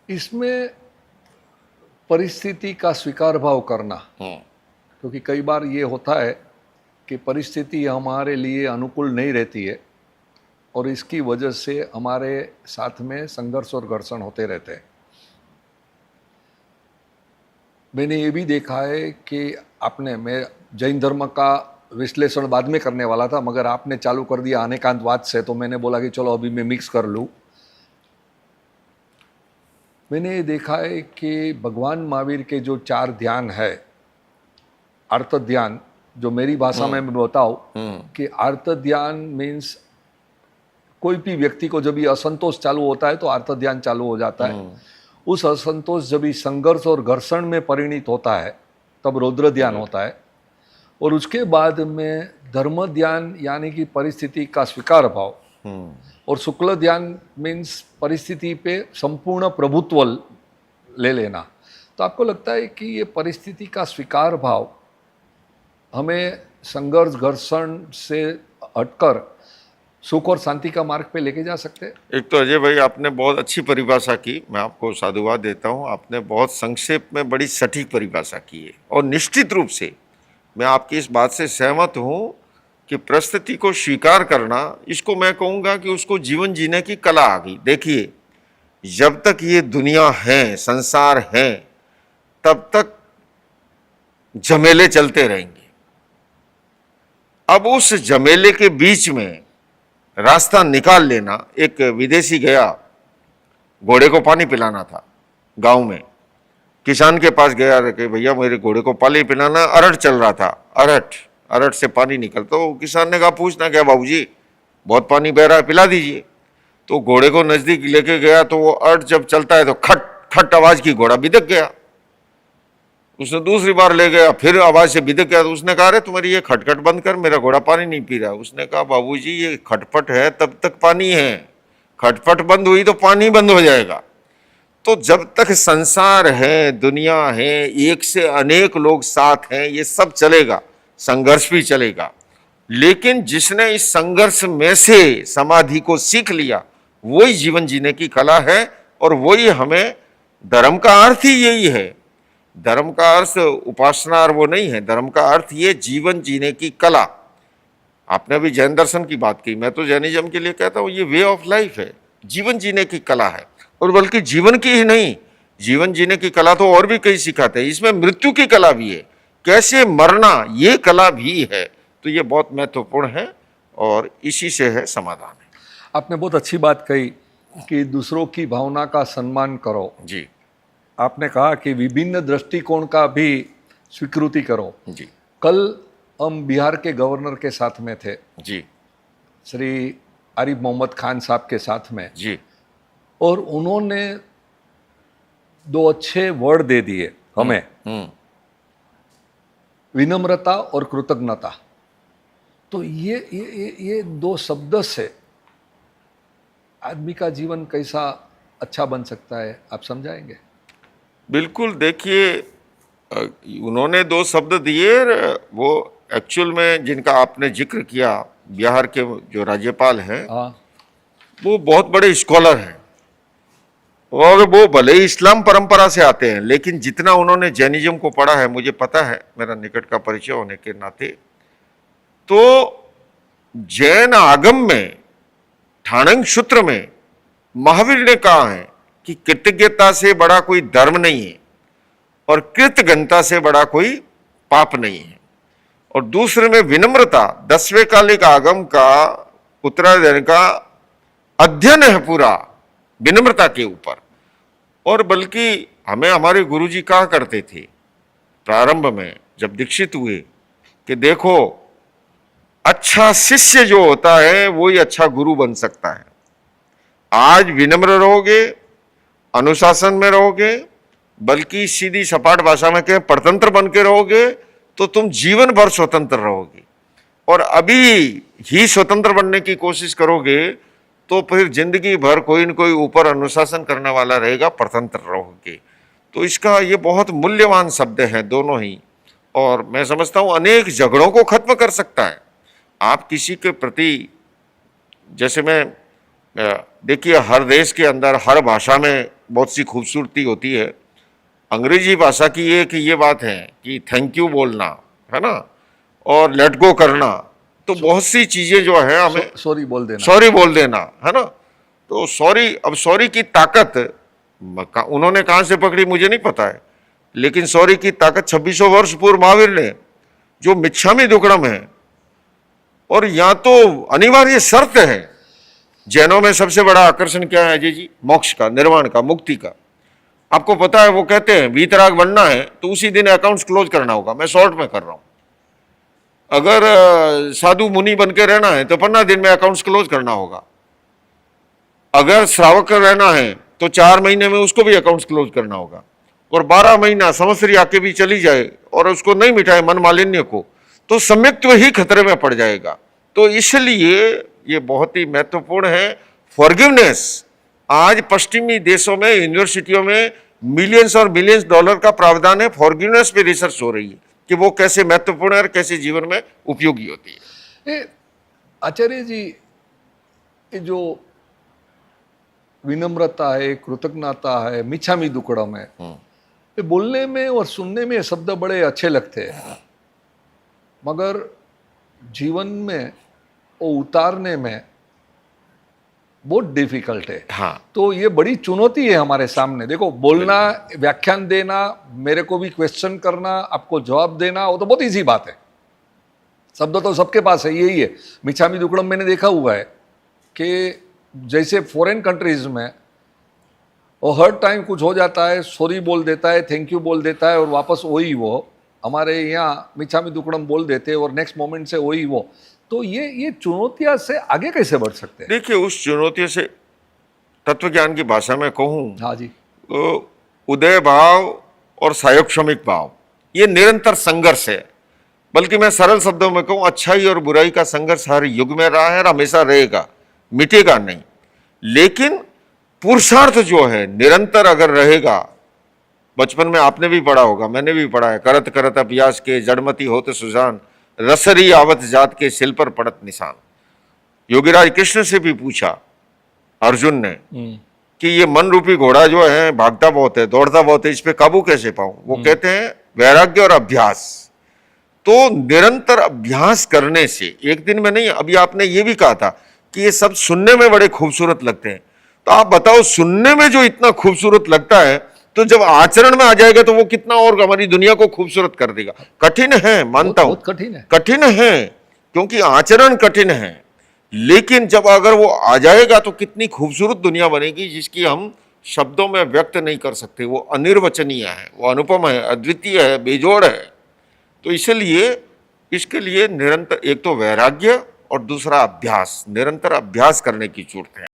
इसमें परिस्थिति का स्वीकार भाव करना, क्योंकि कई बार ये होता है कि परिस्थिति हमारे लिए अनुकूल नहीं रहती है और इसकी वजह से हमारे साथ में संघर्ष और घर्षण होते रहते हैं। मैंने ये भी देखा है कि मैं जैन धर्म का विश्लेषण बाद में करने वाला था, मगर आपने चालू कर दिया अनेकांतवाद से, तो मैंने बोला कि चलो अभी मैं मिक्स कर लूँ। मैंने ये देखा है कि भगवान महावीर के जो 4 ध्यान है, अर्थ ध्यान, जो मेरी भाषा में मैं बताऊँ कि अर्थ ध्यान मीन्स कोई भी व्यक्ति को जब भी असंतोष चालू होता है तो अर्थ ध्यान चालू हो जाता है। उस असंतोष जब भी संघर्ष और घर्षण में परिणित होता है तब रौद्र ध्यान होता है, और उसके बाद में धर्म ध्यान यानी कि परिस्थिति का स्वीकार भाव, और शुक्ल ध्यान मीन्स परिस्थिति पे संपूर्ण प्रभुत्व ले लेना। तो आपको लगता है कि ये परिस्थिति का स्वीकार भाव हमें संघर्ष घर्षण से हटकर सुख और शांति का मार्ग पे लेके जा सकते हैं? एक तो अजय भाई आपने बहुत अच्छी परिभाषा की, मैं आपको साधुवाद देता हूँ। आपने बहुत संक्षेप में बड़ी सटीक परिभाषा की है, और निश्चित रूप से मैं आपकी इस बात से सहमत हूँ कि परिस्थिति को स्वीकार करना, इसको मैं कहूँगा कि उसको जीवन जीने की कला आ गई। देखिए, जब तक ये दुनिया है, संसार है, तब तक झमेले चलते रहेंगे। अब उस झमेले के बीच में रास्ता निकाल लेना। एक विदेशी गया, घोड़े को पानी पिलाना था गांव में। किसान के पास गया कि भैया मेरे घोड़े को पानी पिलाना, अरहर चल रहा था, अरहर से पानी निकल। तो किसान ने कहा पूछना क्या बाबूजी, बहुत पानी बह रहा है, पिला दीजिए। तो घोड़े को नजदीक लेके गया तो वो अरहर जब चलता है तो खट खट आवाज की घोड़ा बिदक गया। उसने दूसरी बार ले गया, फिर आवाज से बिदक गया। तो उसने कहा अरे तुम्हारी ये खटखट बंद कर, मेरा घोड़ा पानी नहीं पी रहा। उसने कहा बाबूजी ये खटपट है तब तक पानी है, खटपट बंद हुई तो पानी बंद हो जाएगा। तो जब तक संसार है, दुनिया है, एक से अनेक लोग साथ हैं, ये सब चलेगा, संघर्ष भी चलेगा। लेकिन जिसने इस संघर्ष में से समाधि को सीख लिया, वही जीवन जीने की कला है, और वही हमें, धर्म का अर्थ ही यही है। धर्म का अर्थ उपासना और वो नहीं है, धर्म का अर्थ ये जीवन जीने की कला। आपने अभी जैन दर्शन की बात की, मैं तो जैनिज्म के लिए कहता हूँ ये वे ऑफ लाइफ है, जीवन जीने की कला है। और बल्कि जीवन की ही नहीं, जीवन जीने की कला तो और भी कई सिखाते हैं, इसमें मृत्यु की कला भी है, कैसे मरना ये कला भी है। तो ये बहुत महत्वपूर्ण है और इसी से है समाधान है। आपने बहुत अच्छी बात कही कि दूसरों की भावना का सम्मान करो जी। आपने कहा कि विभिन्न दृष्टिकोण का भी स्वीकृति करो जी। कल हम बिहार के गवर्नर के साथ में थे जी। श्री आरिफ मोहम्मद खान साहब के साथ में जी। और उन्होंने 2 अच्छे वर्ड दे दिए हमें, विनम्रता और कृतज्ञता। तो ये 2 शब्द से आदमी का जीवन कैसा अच्छा बन सकता है, आप समझाएंगे? बिल्कुल। देखिए, उन्होंने 2 शब्द दिए, वो एक्चुअल में जिनका आपने जिक्र किया, बिहार के जो राज्यपाल हैं, वो बहुत बड़े स्कॉलर हैं, और वो भले ही इस्लाम परंपरा से आते हैं, लेकिन जितना उन्होंने जैनिज्म को पढ़ा है, मुझे पता है, मेरा निकट का परिचय होने के नाते, तो जैन आगम में ठाणंग सूत्र में महावीर ने कहा है कि कृतज्ञता से बड़ा कोई धर्म नहीं है, और कृतज्ञता से बड़ा कोई पाप नहीं है। और दूसरे में विनम्रता, 10वें कालिक आगम का उत्तरायण का अध्ययन है पूरा विनम्रता के ऊपर। और बल्कि हमें हमारे गुरुजी कहा करते थे प्रारंभ में जब दीक्षित हुए कि देखो, अच्छा शिष्य जो होता है वही अच्छा गुरु बन सकता है। आज विनम्र रहोगे, अनुशासन में रहोगे, बल्कि सीधी सपाट भाषा में कहें परतंत्र बन के रहोगे, तो तुम जीवन भर स्वतंत्र रहोगे। और अभी ही स्वतंत्र बनने की कोशिश करोगे तो फिर जिंदगी भर कोई न कोई ऊपर अनुशासन करने वाला रहेगा, परतंत्र रहोगे। तो इसका ये बहुत मूल्यवान शब्द है दोनों ही, और मैं समझता हूँ अनेक झगड़ों को खत्म कर सकता है। आप किसी के प्रति, जैसे मैं देखिए हर देश के अंदर हर भाषा में बहुत सी खूबसूरती होती है। अंग्रेजी भाषा की एक ये बात है कि थैंक यू बोलना, है ना, और लेट गो करना, तो बहुत सी चीजें जो है हमें सॉरी बोल देना, सॉरी बोल देना, है ना। तो सॉरी, अब सॉरी की ताकत उन्होंने कहाँ से पकड़ी मुझे नहीं पता है, लेकिन सॉरी की ताकत 2600 वर्ष पूर्व महावीर ने, जो मिच्छामी दुक्कडम है, और यहाँ तो अनिवार्य शर्त है। जैनों में सबसे बड़ा आकर्षण क्या है अजय जी? मोक्ष का, निर्वाण का, मुक्ति का। आपको पता है वो कहते हैं वीतराग बनना है तो उसी दिन अकाउंट्स क्लोज करना होगा। मैं शॉर्ट में कर रहा हूं। अगर साधु मुनि बन के रहना है तो 15 दिन में अकाउंट्स क्लोज करना होगा। अगर श्रावक रहना है तो 4 महीने में उसको भी अकाउंट्स क्लोज करना होगा। और 12 महीना संवत्सरी आके भी चली जाए और उसको नहीं मिटाए मन मालिन्य को, तो सम्यक्त्व ही खतरे में पड़ जाएगा। तो इसलिए ये बहुत ही महत्वपूर्ण है फॉरगिवनेस। आज पश्चिमी देशों में यूनिवर्सिटियों में मिलियंस और बिलियंस डॉलर का प्रावधान है, फॉरगिवनेस पे रिसर्च हो रही है कि वो कैसे महत्वपूर्ण है और कैसे जीवन में उपयोगी होती है। आचार्य जी, ये जो विनम्रता है, कृतज्ञता है, मिच्छामी दुक्कडम है, ये बोलने में और सुनने में शब्द बड़े अच्छे लगते हैं, मगर जीवन में वो उतारने में बहुत डिफिकल्ट है। हाँ। तो ये बड़ी चुनौती है हमारे सामने। देखो, बोलना, व्याख्यान देना, मेरे को भी क्वेश्चन करना, आपको जवाब देना, वो तो बहुत इजी बात है। शब्द तो सबके पास है, यही है। मिच्छामी दुक्कडम मैंने देखा हुआ है कि जैसे फॉरेन कंट्रीज में वो हर टाइम कुछ हो जाता है, सॉरी बोल देता है, थैंक यू बोल देता है, और वापस वही वो। हमारे यहाँ मिच्छामी दुक्कडम बोल देते हैं और नेक्स्ट मोमेंट से वही वो। तो ये चुनौतियां से आगे कैसे बढ़ सकते हैं? देखिए, उस चुनौतियों से तत्व ज्ञान की भाषा में कहूँ, हाँ जी, तो उदय भाव और सायोक्षमिक भाव, ये निरंतर संघर्ष है। बल्कि मैं सरल शब्दों में कहूँ, अच्छाई और बुराई का संघर्ष हर युग में रहा है और हमेशा रहेगा, मिटेगा नहीं। लेकिन पुरुषार्थ जो है निरंतर अगर रहेगा, बचपन में आपने भी पढ़ा होगा, मैंने भी पढ़ा है, करत करत अभ्यास के जड़मती होत सुजान, रसरी आवत जात के सिल पर पड़त निशान। योगीराज कृष्ण से भी पूछा अर्जुन ने कि ये मन रूपी घोड़ा जो है भागता बहुत है, दौड़ता बहुत है, इस पे काबू कैसे पाऊं? वो कहते हैं वैराग्य और अभ्यास। तो निरंतर अभ्यास करने से, एक दिन में नहीं। अभी आपने ये भी कहा था कि ये सब सुनने में बड़े खूबसूरत लगते हैं, तो आप बताओ, सुनने में जो इतना खूबसूरत लगता है, तो जब आचरण में आ जाएगा तो वो कितना और हमारी दुनिया को खूबसूरत कर देगा। कठिन है, मानता हूं, कठिन है, क्योंकि आचरण कठिन है। लेकिन जब अगर वो आ जाएगा तो कितनी खूबसूरत दुनिया बनेगी, जिसकी हम शब्दों में व्यक्त नहीं कर सकते। वो अनिर्वचनीय है, वो अनुपम है, अद्वितीय है, बेजोड़ है। तो इसलिए इसके लिए निरंतर, एक तो वैराग्य और दूसरा अभ्यास, निरंतर अभ्यास करने की जरूरत है।